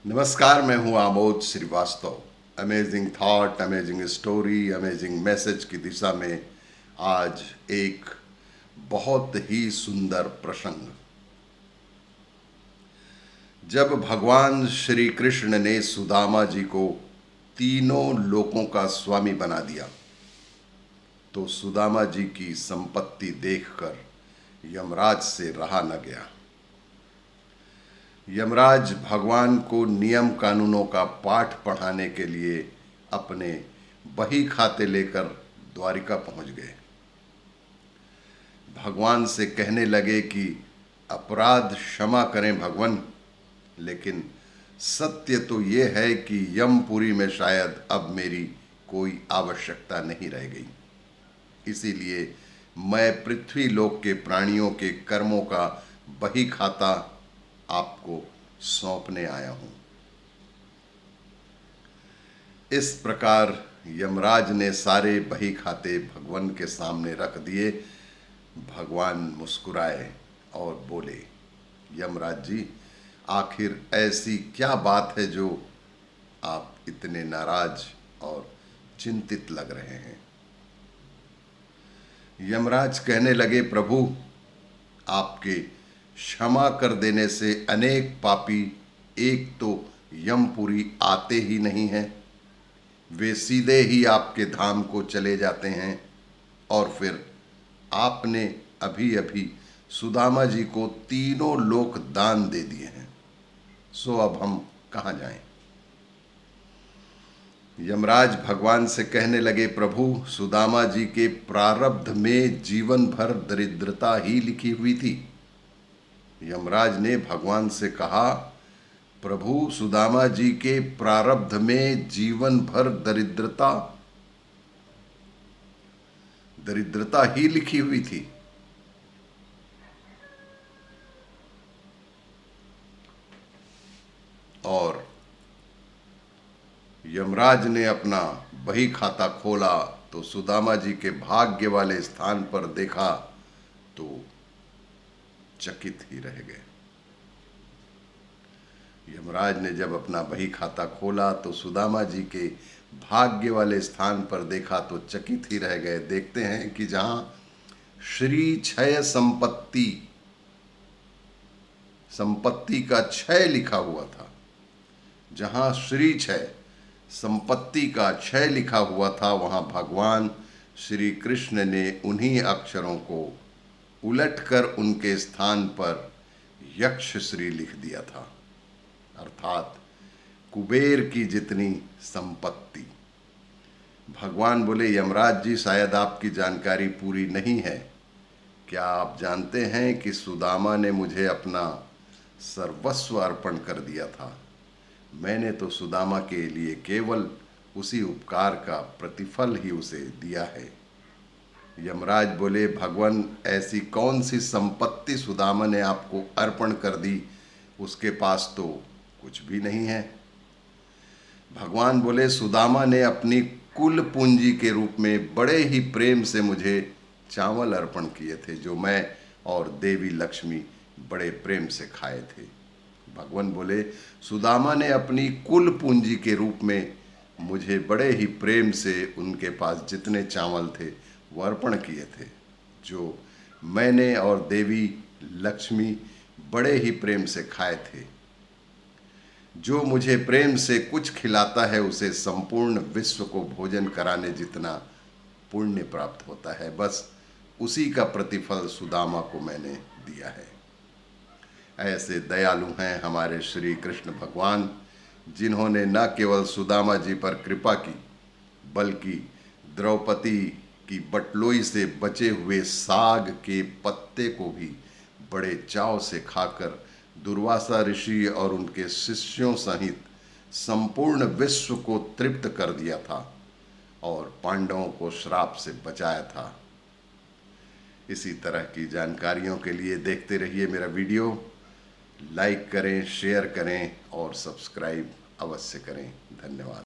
नमस्कार, मैं हूं Amod Shrivastava. Amazing thought, amazing story, amazing message की दिशा में आज एक बहुत ही सुंदर प्रसंग। जब भगवान श्री कृष्ण ने सुदामा जी को तीनों लोकों का स्वामी बना दिया तो सुदामा जी की संपत्ति देखकर यमराज से रहा न गया। यमराज भगवान को नियम कानूनों का पाठ पढ़ाने के लिए अपने बही खाते लेकर द्वारिका पहुंच गए। भगवान से कहने लगे कि अपराध क्षमा करें भगवान, लेकिन सत्य तो ये है कि यमपुरी में शायद अब मेरी कोई आवश्यकता नहीं रह गई, इसीलिए मैं पृथ्वी लोक के प्राणियों के कर्मों का बही खाता आपको सौंपने आया हूं। इस प्रकार यमराज ने सारे बही खाते भगवान के सामने रख दिए। भगवान मुस्कुराए और बोले, यमराज जी, आखिर ऐसी क्या बात है जो आप इतने नाराज और चिंतित लग रहे हैं। यमराज कहने लगे, प्रभु, आपके क्षमा कर देने से अनेक पापी एक तो यमपुरी आते ही नहीं हैं, वे सीधे ही आपके धाम को चले जाते हैं, और फिर आपने अभी अभी सुदामा जी को तीनों लोक दान दे दिए हैं, सो अब हम कहाँ जाएं। यमराज भगवान से कहने लगे, प्रभु, सुदामा जी के प्रारब्ध में जीवन भर दरिद्रता ही लिखी हुई थी। यमराज ने भगवान से कहा, प्रभु, सुदामा जी के प्रारब्ध में जीवन भर दरिद्रता ही लिखी हुई थी। और यमराज ने अपना बही खाता खोला तो सुदामा जी के भाग्य वाले स्थान पर देखा तो चकित ही रह गए। यमराज ने जब अपना बही खाता खोला तो सुदामा जी के भाग्य वाले स्थान पर देखा तो चकित ही रह गए। देखते हैं कि जहां श्री क्षय संपत्ति का क्षय लिखा हुआ था, जहां श्री क्षय संपत्ति का क्षय लिखा हुआ था, वहां भगवान श्री कृष्ण ने उन्हीं अक्षरों को उलटकर उनके स्थान पर यक्षश्री लिख दिया था, अर्थात कुबेर की जितनी संपत्ति। भगवान बोले, यमराज जी, शायद आपकी जानकारी पूरी नहीं है। क्या आप जानते हैं कि सुदामा ने मुझे अपना सर्वस्व अर्पण कर दिया था। मैंने तो सुदामा के लिए केवल उसी उपकार का प्रतिफल ही उसे दिया है। यमराज बोले, भगवान, ऐसी कौन सी संपत्ति सुदामा ने आपको अर्पण कर दी, उसके पास तो कुछ भी नहीं है। भगवान बोले, सुदामा ने अपनी कुल पूंजी के रूप में बड़े ही प्रेम से मुझे चावल अर्पण किए थे, जो मैं और देवी लक्ष्मी बड़े प्रेम से खाए थे। भगवान बोले, सुदामा ने अपनी कुल पूंजी के रूप में मुझे बड़े ही प्रेम से उनके पास जितने चावल थे वो अर्पण किए थे, जो मैंने और देवी लक्ष्मी बड़े ही प्रेम से खाए थे। जो मुझे प्रेम से कुछ खिलाता है उसे संपूर्ण विश्व को भोजन कराने जितना पुण्य प्राप्त होता है, बस उसी का प्रतिफल सुदामा को मैंने दिया है। ऐसे दयालु हैं हमारे श्री कृष्ण भगवान, जिन्होंने न केवल सुदामा जी पर कृपा की, बल्कि द्रौपदी की बटलोई से बचे हुए साग के पत्ते को भी बड़े चाव से खाकर दुर्वासा ऋषि और उनके शिष्यों सहित संपूर्ण विश्व को तृप्त कर दिया था और पांडवों को श्राप से बचाया था। इसी तरह की जानकारियों के लिए देखते रहिए मेरा वीडियो। लाइक करें, शेयर करें और सब्सक्राइब अवश्य करें। धन्यवाद।